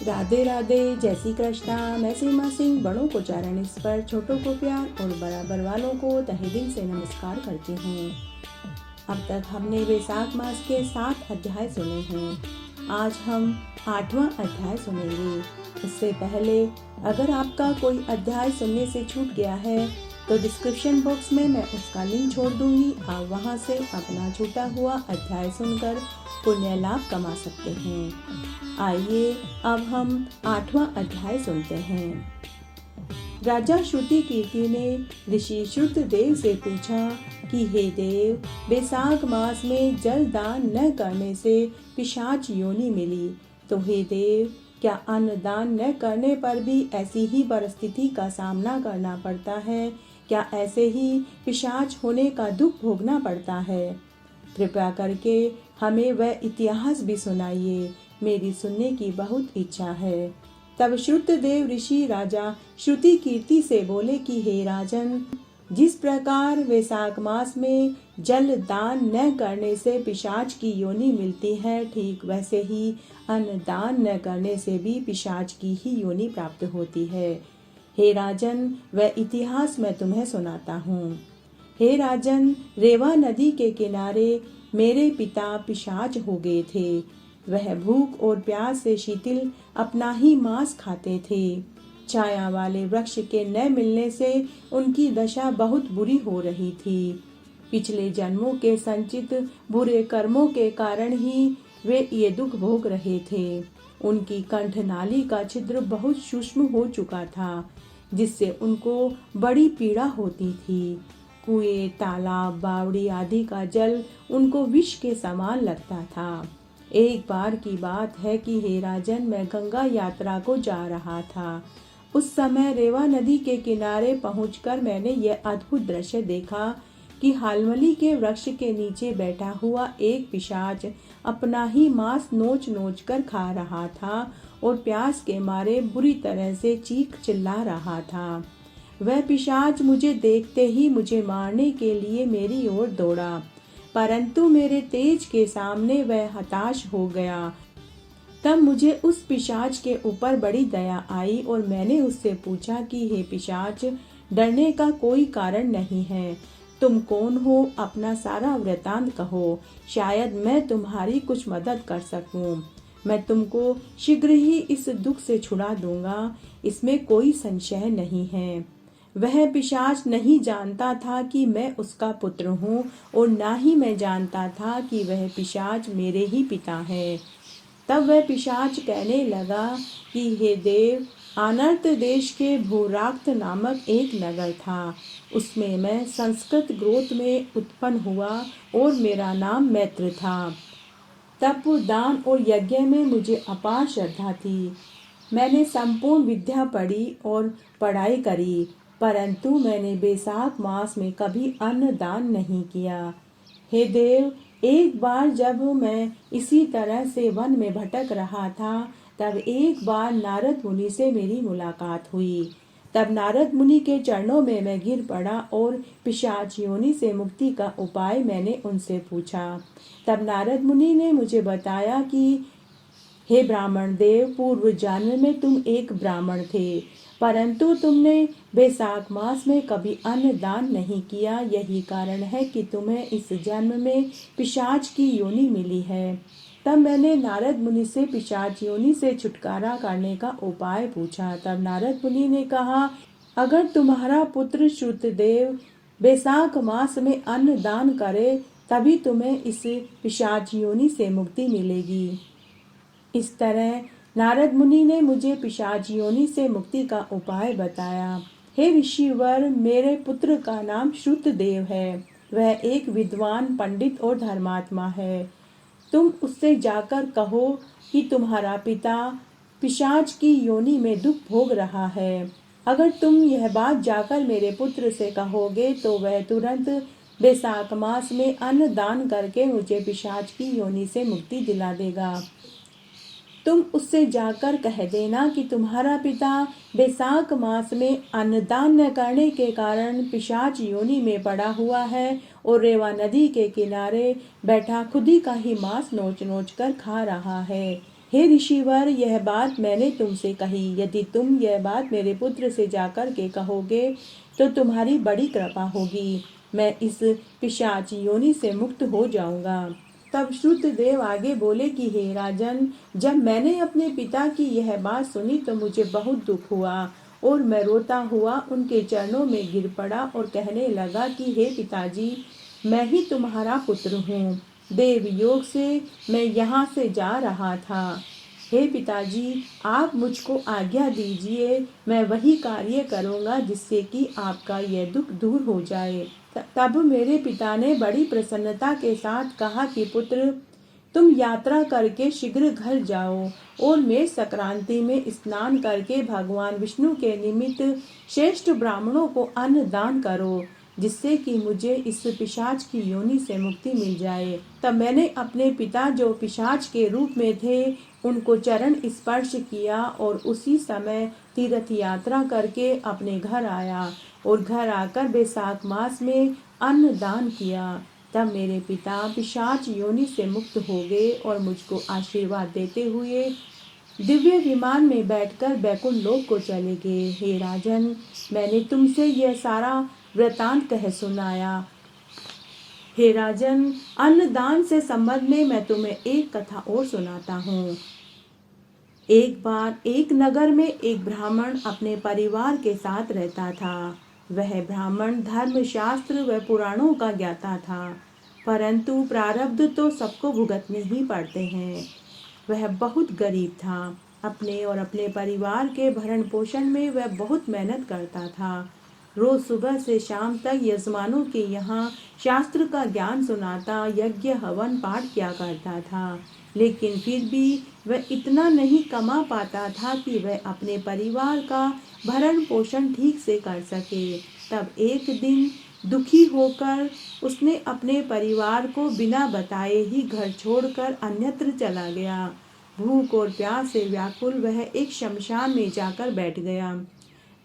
राधे राधे, जय श्री कृष्णा। मैं सीमा सिंह बड़ों को चरण इस पर, छोटों को प्यार और बराबर वालों को तहे दिल से नमस्कार करती हूँ। अब तक हमने वैशाख मास के 7 अध्याय सुने हैं। आज हम 8वां अध्याय सुनेंगे। इससे पहले अगर आपका कोई अध्याय सुनने से छूट गया है तो डिस्क्रिप्शन बॉक्स में मैं उसका लिंक छोड़ दूंगी। आप वहां से अपना छूटा हुआ अध्याय सुनकर पुण्य लाभ कमा सकते हैं। आइए अब हम 8वां अध्याय सुनते हैं। राजा श्रुति कीर्ति ने ऋषि श्रुतदेव से पूछा कि हे देव, वैशाख मास में जल दान न करने से पिशाच योनि मिली, तो हे देव, क्या अन्न दान न करने पर भी ऐसी ही परिस्थिति का सामना करना पड़ता है? क्या ऐसे ही पिशाच होने का दुख भोगना पड़ता है? कृपया करके हमें वह इतिहास भी सुनाइए, मेरी सुनने की बहुत इच्छा है। तब श्रुतदेव ऋषि राजा श्रुति कीर्ति से बोले कि हे राजन, जिस प्रकार वैशाख मास में जल दान न करने से पिशाच की योनि मिलती है, ठीक वैसे ही अन्न दान न करने से भी पिशाच की ही योनि प्राप्त होती है। हे राजन, वह इतिहास मैं तुम्हें सुनाता हूँ। हे राजन, रेवा नदी के किनारे मेरे पिता पिशाच हो गए थे। वह भूख और प्यास से शिथिल अपना ही मांस खाते थे। छाया वाले वृक्ष के न मिलने से उनकी दशा बहुत बुरी हो रही थी। पिछले जन्मों के संचित बुरे कर्मों के कारण ही वे ये दुख भोग रहे थे। उनकी कंठनाली का छिद्र बहुत सूक्ष्म हो चुका था, जिससे उनको बड़ी पीड़ा होती थी। कुएं, तालाब, बावड़ी आदि का जल उनको विष के समान लगता था। एक बार की बात है कि हे राजन, मैं गंगा यात्रा को जा रहा था। उस समय रेवा नदी के किनारे पहुंचकर मैंने यह अद्भुत दृश्य देखा कि हालमली के वृक्ष के नीचे बैठा हुआ एक पिशाच अपना ही मांस नोच नोच कर खा रहा था और प्यास के मारे बुरी तरह से चीख चिल्ला रहा था। वह पिशाच मुझे देखते ही मुझे मारने के लिए मेरी ओर दौड़ा, परंतु मेरे तेज के सामने वह हताश हो गया। तब मुझे उस पिशाच के ऊपर बड़ी दया आई और मैंने उससे पूछा कि हे पिशाच, डरने का कोई कारण नहीं है। तुम कौन हो? अपना सारा वृतांत कहो, शायद मैं तुम्हारी कुछ मदद कर सकूं। मैं तुमको शीघ्र ही इस दुख से छुड़ा दूंगा, इसमें कोई संशय नहीं है। वह पिशाच नहीं जानता था कि मैं उसका पुत्र हूँ और ना ही मैं जानता था कि वह पिशाच मेरे ही पिता है। तब वह पिशाच कहने लगा कि हे देव, अनर्त देश के भूराक्त नामक एक नगर था। उसमें मैं संस्कृत गोत्र में उत्पन्न हुआ और मेरा नाम मैत्र था। तप, दान और यज्ञ में मुझे अपार श्रद्धा थी। मैंने संपूर्ण विद्या पढ़ी और पढ़ाई करी, परंतु मैंने वैशाख मास में कभी अन्न दान नहीं किया। हे देव, एक बार जब मैं इसी तरह से वन में भटक रहा था, तब एक बार नारद मुनि से मेरी मुलाकात हुई। तब नारद मुनि के चरणों में मैं गिर पड़ा और पिशाच योनि से मुक्ति का उपाय मैंने उनसे पूछा। तब नारद मुनि ने मुझे बताया कि हे ब्राह्मण देव, पूर्व जन्म में तुम एक ब्राह्मण थे, परंतु तुमने वैशाख मास में कभी अन्न दान नहीं किया। यही कारण है कि तुम्हें इस जन्म में पिशाच की योनि मिली है। तब मैंने नारद मुनि से पिशाच योनि से छुटकारा करने का उपाय पूछा। तब नारद मुनि ने कहा, अगर तुम्हारा पुत्र श्रुतदेव वैशाख मास में अन्न दान करे, तभी तुम्हें इस पिशाच योनि से मुक्ति मिलेगी। इस तरह नारद मुनि ने मुझे पिशाच योनि से मुक्ति का उपाय बताया। हे ऋषिवर, मेरे पुत्र का नाम श्रुतदेव है। वह एक विद्वान, पंडित और धर्मात्मा है। तुम उससे जाकर कहो कि तुम्हारा पिता पिशाच की योनि में दुख भोग रहा है। अगर तुम यह बात जाकर मेरे पुत्र से कहोगे तो वह तुरंत वैशाख मास में अन्न दान करके मुझे पिशाच की योनि से मुक्ति दिला देगा। तुम उससे जाकर कह देना कि तुम्हारा पिता वैशाख मास में अन्नदान न करने के कारण पिशाच योनि में पड़ा हुआ है और रेवा नदी के किनारे बैठा खुद ही का ही मांस नोच नोच कर खा रहा है। हे ऋषिवर, यह बात मैंने तुमसे कही, यदि तुम यह बात मेरे पुत्र से जाकर के कहोगे तो तुम्हारी बड़ी कृपा होगी, मैं इस पिशाच योनि से मुक्त हो जाऊंगा। तब श्रुतदेव आगे बोले कि हे राजन, जब मैंने अपने पिता की यह बात सुनी तो मुझे बहुत दुख हुआ और मैं रोता हुआ उनके चरणों में गिर पड़ा और कहने लगा कि हे पिताजी, मैं ही तुम्हारा पुत्र हूँ। देव योग से मैं यहाँ से जा रहा था। हे पिताजी, आप मुझको आज्ञा दीजिए, मैं वही कार्य करूँगा जिससे कि आपका यह दुख दूर हो जाए। तब मेरे पिता ने बड़ी प्रसन्नता के साथ कहा कि पुत्र, तुम यात्रा करके शीघ्र घर जाओ और मेष संक्रांति में स्नान करके भगवान विष्णु के निमित्त श्रेष्ठ ब्राह्मणों को अन्न दान करो, जिससे कि मुझे इस पिशाच की योनि से मुक्ति मिल जाए। तब मैंने अपने पिता जो पिशाच के रूप में थे उनको चरण स्पर्श किया और उसी समय तीर्थ यात्रा करके अपने घर आया और घर आकर बैसाख मास में अन्न दान किया। तब मेरे पिता पिशाच योनि से मुक्त हो गए और मुझको आशीर्वाद देते हुए दिव्य विमान में बैठकर बैकुंठ लोक को चले गए। हे राजन, मैंने तुमसे यह सारा वृतांत कह सुनाया। हे राजन, अन्नदान से संबंध में मैं तुम्हें एक कथा और सुनाता हूँ। एक बार एक नगर में एक ब्राह्मण अपने परिवार के साथ रहता था। वह ब्राह्मण धर्मशास्त्र व पुराणों का ज्ञाता था, परंतु प्रारब्ध तो सबको भुगतने ही पड़ते हैं। वह बहुत गरीब था। अपने और अपने परिवार के भरण पोषण में वह बहुत मेहनत करता था। रोज सुबह से शाम तक यजमानों के यहाँ शास्त्र का ज्ञान सुनाता, यज्ञ हवन पाठ किया करता था, लेकिन फिर भी वह इतना नहीं कमा पाता था कि वह अपने परिवार का भरण पोषण ठीक से कर सके। तब एक दिन दुखी होकर उसने अपने परिवार को बिना बताए ही घर छोड़कर अन्यत्र चला गया। भूख और प्यास से व्याकुल वह एक शमशान में जाकर बैठ गया।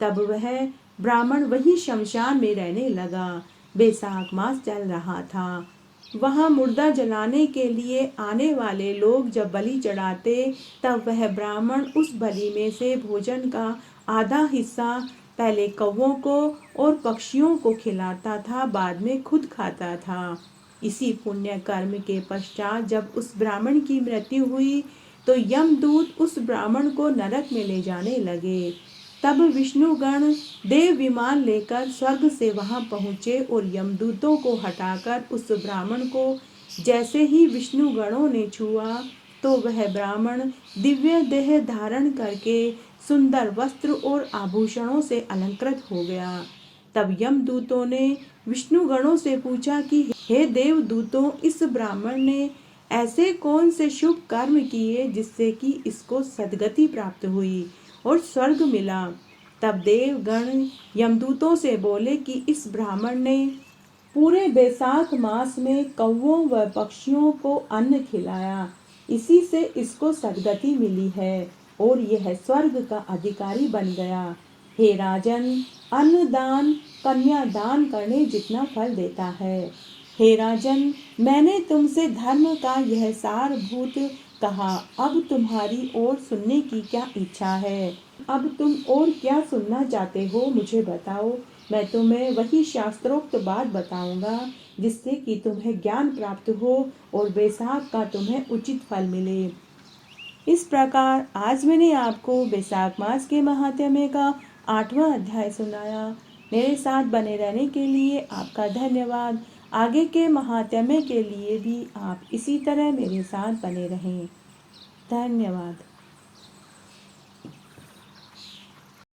तब वह ब्राह्मण वही शमशान में रहने लगा। बैसाख मास चल रहा था। वहां मुर्दा जलाने के लिए आने वाले लोग जब बलि चढ़ाते तब वह ब्राह्मण उस बलि में से भोजन का आधा हिस्सा पहले कौवों को और पक्षियों को खिलाता था, बाद में खुद खाता था। इसी पुण्य कर्म के पश्चात जब उस ब्राह्मण की मृत्यु हुई तो यमदूत उस ब्राह्मण को नरक में ले जाने लगे। तब विष्णुगण देव विमान लेकर स्वर्ग से वहां पहुंचे और यमदूतों को हटाकर उस ब्राह्मण को जैसे ही विष्णुगणों ने छुआ तो वह ब्राह्मण दिव्य देह धारण करके सुंदर वस्त्र और आभूषणों से अलंकृत हो गया। तब यमदूतों ने विष्णुगणों से पूछा कि हे देवदूतों, इस ब्राह्मण ने ऐसे कौन से शुभ कर्म किए जिससे कि इसको सद्गति प्राप्त हुई और स्वर्ग मिला। तब देवगण यमदूतों से बोले कि इस ब्राह्मण ने पूरे बैसाख मास में कौवों व पक्षियों को अन्न खिलाया, इसी से इसको सद्गति मिली है और यह स्वर्ग का अधिकारी बन गया। हे राजन, अन्नदान कन्यादान करने जितना फल देता है। हे राजन, मैंने तुमसे धर्म का यह सारभूत कहा, अब तुम्हारी और सुनने की क्या इच्छा है? अब तुम और क्या सुनना चाहते हो मुझे बताओ, मैं तुम्हें वही शास्त्रोक्त बात बताऊंगा जिससे कि तुम्हें ज्ञान प्राप्त हो और बैसाख का तुम्हें उचित फल मिले। इस प्रकार आज मैंने आपको बैसाख मास के महात्म्य का 8वां अध्याय सुनाया। मेरे साथ बने रहने के लिए आपका धन्यवाद। आगे के महात्म्य के लिए भी आप इसी तरह मेरे साथ बने रहें। धन्यवाद।